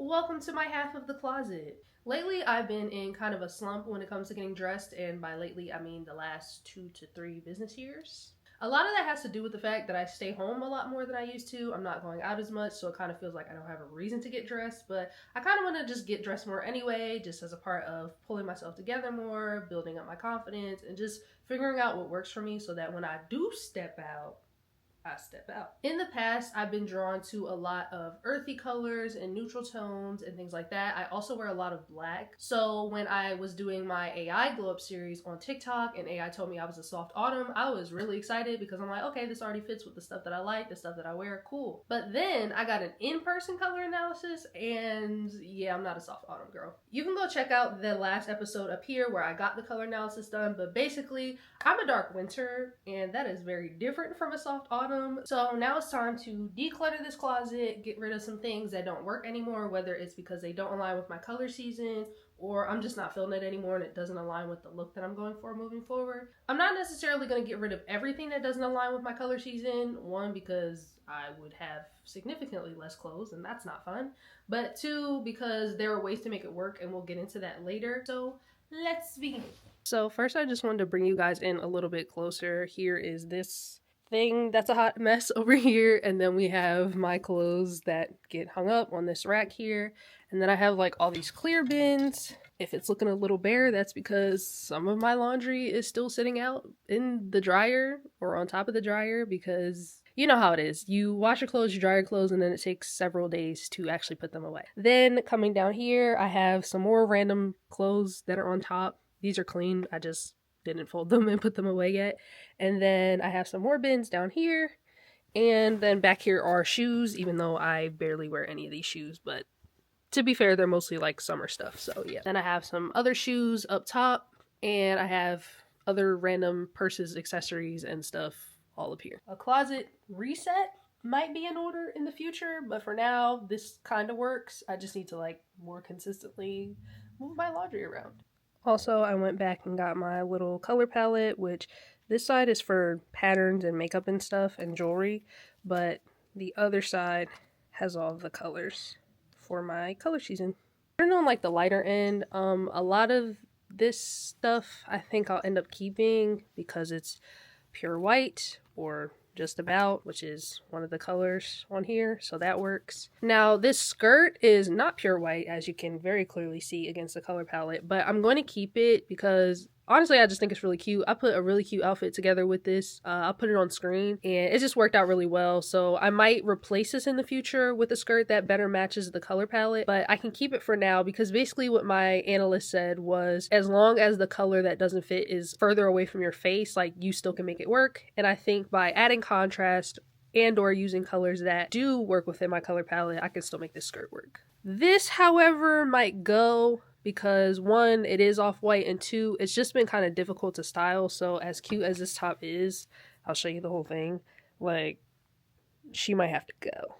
Welcome to my half of the closet. Lately, I've been in kind of a slump when it comes to getting dressed, and by lately, I mean the last 2 to 3 business years. A lot of that has to do with the fact that I stay home a lot more than I used to. I'm not going out as much, so it kind of feels like I don't have a reason to get dressed, but I kind of want to just get dressed more anyway, just as a part of pulling myself together more, building up my confidence, and just figuring out what works for me so that when I do step out, I step out. In the past, I've been drawn to a lot of earthy colors and neutral tones and things like that. I also wear a lot of black. So when I was doing my AI glow up series on TikTok and AI told me I was a soft autumn, I was really excited because I'm like, okay, this already fits with the stuff that I like, the stuff that I wear, cool. But then I got an in-person color analysis and yeah, I'm not a soft autumn girl. You can go check out the last episode up here where I got the color analysis done, but basically I'm a dark winter and that is very different from a soft autumn. So now it's time to declutter this closet, get rid of some things that don't work anymore, whether it's because they don't align with my color season or I'm just not feeling it anymore and it doesn't align with the look that I'm going for moving forward. I'm not necessarily going to get rid of everything that doesn't align with my color season. One, because I would have significantly less clothes and that's not fun. But two, because there are ways to make it work and we'll get into that later. So let's begin. So first I just wanted to bring you guys in a little bit closer. Here is this thing that's a hot mess over here, and then we have my clothes that get hung up on this rack here, and then I have like all these clear bins. If it's looking a little bare, that's because some of my laundry is still sitting out in the dryer or on top of the dryer, because you know how it is. You wash your clothes, you dry your clothes, and then it takes several days to actually put them away. Then coming down here, I have some more random clothes that are on top. These are clean. I just didn't fold them and put them away yet. And then I have some more bins down here. And then back here are shoes, even though I barely wear any of these shoes. But to be fair, they're mostly like summer stuff. So yeah. Then I have some other shoes up top. And I have other random purses, accessories, and stuff all up here. A closet reset might be in order in the future. But for now, this kind of works. I just need to like more consistently move my laundry around. Also, I went back and got my little color palette, which this side is for patterns and makeup and stuff and jewelry, but the other side has all of the colors for my color season. Starting on like the lighter end, a lot of this stuff I think I'll end up keeping because it's pure white or just about, which is one of the colors on here, so that works. Now this skirt is not pure white, as you can very clearly see against the color palette, but I'm going to keep it because honestly I just think it's really cute. I put a really cute outfit together with this. I'll put it on screen and it just worked out really well, so I might replace this in the future with a skirt that better matches the color palette, but I can keep it for now because basically what my analyst said was as long as the color that doesn't fit is further away from your face, like you still can make it work. And I think by adding contrast and or using colors that do work within my color palette, I can still make this skirt work. This, however, might go because one, it is off-white, and two, it's just been kind of difficult to style. So as cute as this top is, I'll show you the whole thing, like she might have to go.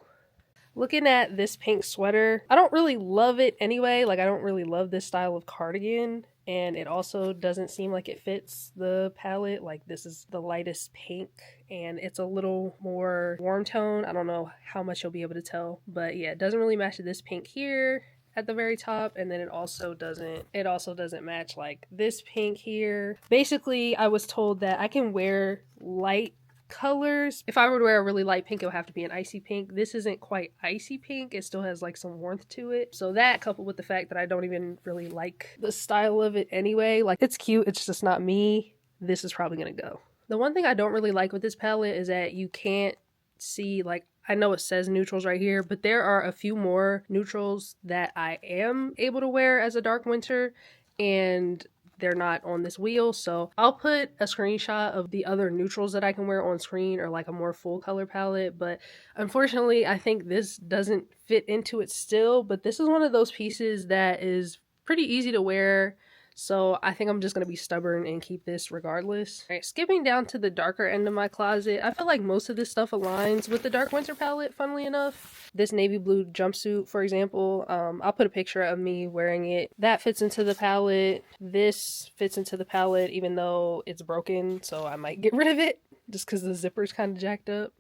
Looking at this pink sweater, I don't really love it anyway. Like I don't really love this style of cardigan, and it also doesn't seem like it fits the palette. Like this is the lightest pink and it's a little more warm tone. I don't know how much you'll be able to tell, but yeah, it doesn't really match this pink here at the very top, and then it also doesn't match like this pink here. Basically, I was told that I can wear light colors. If I were to wear a really light pink, it would have to be an icy pink. This isn't quite icy pink. It still has like some warmth to it. So that, coupled with the fact that I don't even really like the style of it anyway, like it's cute, it's just not me, this is probably gonna go. The one thing I don't really like with this palette is that you can't see, like I know it says neutrals right here, but there are a few more neutrals that I am able to wear as a dark winter, and they're not on this wheel. So I'll put a screenshot of the other neutrals that I can wear on screen, or like a more full color palette. But unfortunately, I think this doesn't fit into it still, but this is one of those pieces that is pretty easy to wear. So I think I'm just going to be stubborn and keep this regardless. All right, skipping down to the darker end of my closet, I feel like most of this stuff aligns with the dark winter palette, funnily enough. This navy blue jumpsuit, for example, I'll put a picture of me wearing it. That fits into the palette. This fits into the palette, even though it's broken, so I might get rid of it just because the zipper's kind of jacked up.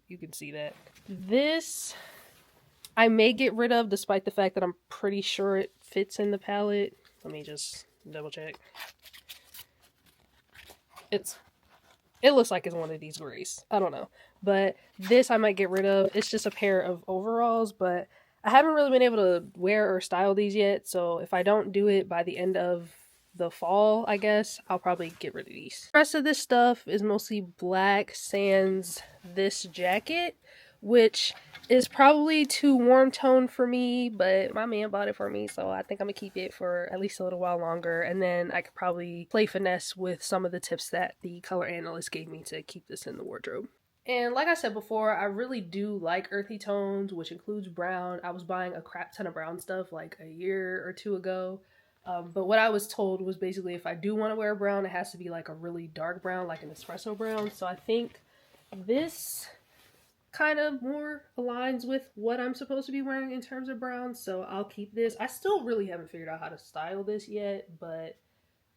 You can see that. This I may get rid of, despite the fact that I'm pretty sure it fits in the palette. Let me just double check. It looks like it's one of these grays. I don't know. But this I might get rid of. It's just a pair of overalls, but I haven't really been able to wear or style these yet. So if I don't do it by the end of the fall, I guess, I'll probably get rid of these. The rest of this stuff is mostly black sans this jacket, which is probably too warm tone for me, but my man bought it for me, so I think I'm gonna keep it for at least a little while longer, and then I could probably play finesse with some of the tips that the color analyst gave me to keep this in the wardrobe. And like I said before, I really do like earthy tones, which includes brown. I was buying a crap ton of brown stuff like a year or two ago. But what I was told was basically if I do want to wear brown, it has to be like a really dark brown, like an espresso brown. So I think this kind of more aligns with what I'm supposed to be wearing in terms of brown, so I'll keep this. I still really haven't figured out how to style this yet, but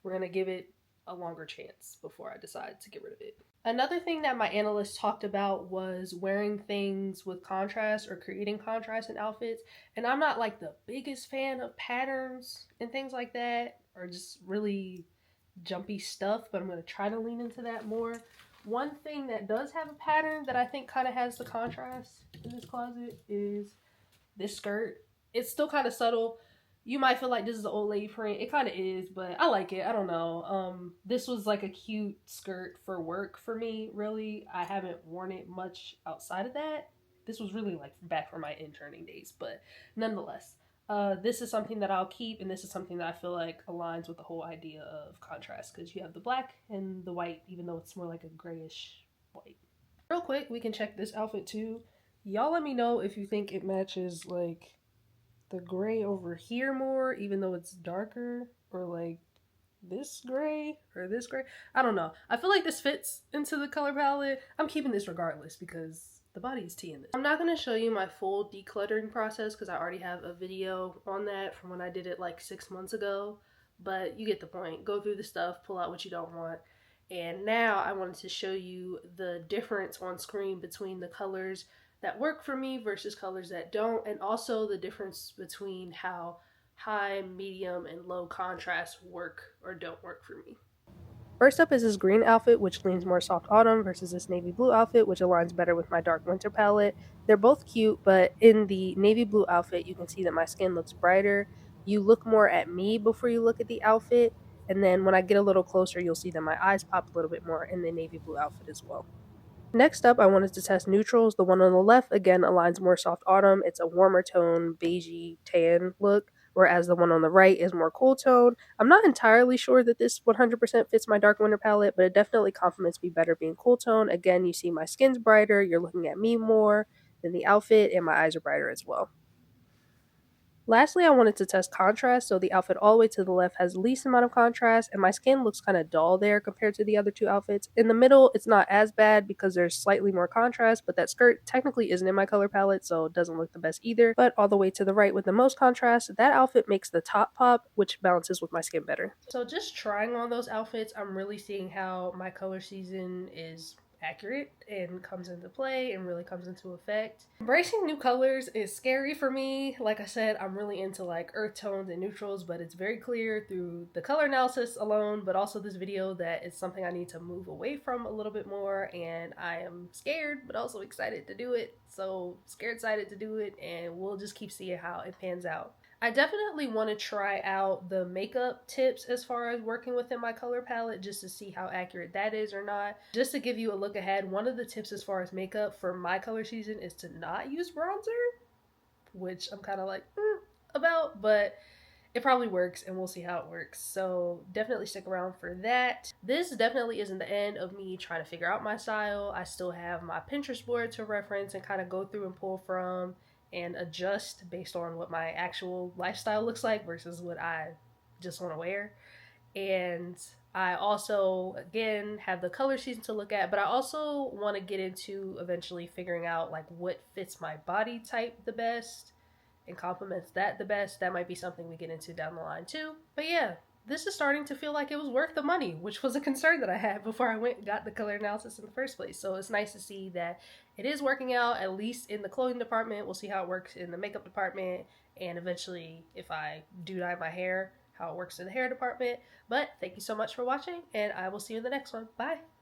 we're gonna give it a longer chance before I decide to get rid of it. Another thing that my analyst talked about was wearing things with contrast or creating contrast in outfits, and I'm not like the biggest fan of patterns and things like that, or just really jumpy stuff, but I'm going to try to lean into that more. One thing that does have a pattern that I think kind of has the contrast in this closet is this skirt. It's still kind of subtle. You might feel like this is an old lady print. It kind of is, but I like it. I don't know. This was like a cute skirt for work for me, really. I haven't worn it much outside of that. This was really like back for my interning days, but nonetheless. This is something that I'll keep, and this is something that I feel like aligns with the whole idea of contrast, because you have the black and the white, even though it's more like a grayish white. Real quick, we can check this outfit too. Y'all let me know if you think it matches like the gray over here more, even though it's darker, or like this gray or this gray. I don't know. I feel like this fits into the color palette. I'm keeping this regardless because the body is tea in this. I'm not going to show you my full decluttering process because I already have a video on that from when I did it like 6 months ago, but you get the point. Go through the stuff, pull out what you don't want. And now I wanted to show you the difference on screen between the colors that work for me versus colors that don't, and also the difference between how high, medium, and low contrast work or don't work for me. First up is this green outfit, which leans more soft autumn, versus this navy blue outfit, which aligns better with my dark winter palette. They're both cute, but in the navy blue outfit, you can see that my skin looks brighter. You look more at me before you look at the outfit, and then when I get a little closer, you'll see that my eyes pop a little bit more in the navy blue outfit as well. Next up, I wanted to test neutrals. The one on the left, again, aligns more soft autumn. It's a warmer tone, beigey tan look, whereas the one on the right is more cool tone. I'm not entirely sure that this 100% fits my dark winter palette, but it definitely complements me better being cool tone. Again, you see my skin's brighter, you're looking at me more than the outfit, and my eyes are brighter as well. Lastly, I wanted to test contrast, so the outfit all the way to the left has the least amount of contrast, and my skin looks kind of dull there compared to the other two outfits. In the middle, it's not as bad because there's slightly more contrast, but that skirt technically isn't in my color palette, so it doesn't look the best either. But all the way to the right with the most contrast, that outfit makes the top pop, which balances with my skin better. So just trying on those outfits, I'm really seeing how my color season is accurate and comes into play and really comes into effect. Embracing new colors is scary for me. Like I said, I'm really into like earth tones and neutrals, but it's very clear through the color analysis alone, but also this video, that it's something I need to move away from a little bit more, and I am scared but also excited to do it. So scared, excited to do it, and we'll just keep seeing how it pans out. I definitely want to try out the makeup tips as far as working within my color palette, just to see how accurate that is or not. Just to give you a look ahead, one of the tips as far as makeup for my color season is to not use bronzer, which I'm kind of like about, but it probably works and we'll see how it works. So definitely stick around for that. This definitely isn't the end of me trying to figure out my style. I still have my Pinterest board to reference and kind of go through and pull from and adjust based on what my actual lifestyle looks like versus what I just want to wear. And I also, again, have the color season to look at, but I also want to get into eventually figuring out like what fits my body type the best and complements that the best. That might be something we get into down the line too. But yeah, this is starting to feel like it was worth the money, which was a concern that I had before I went and got the color analysis in the first place. So it's nice to see that it is working out, at least in the clothing department. We'll see how it works in the makeup department, and eventually, if I do dye my hair, how it works in the hair department. But thank you so much for watching, and I will see you in the next one. Bye!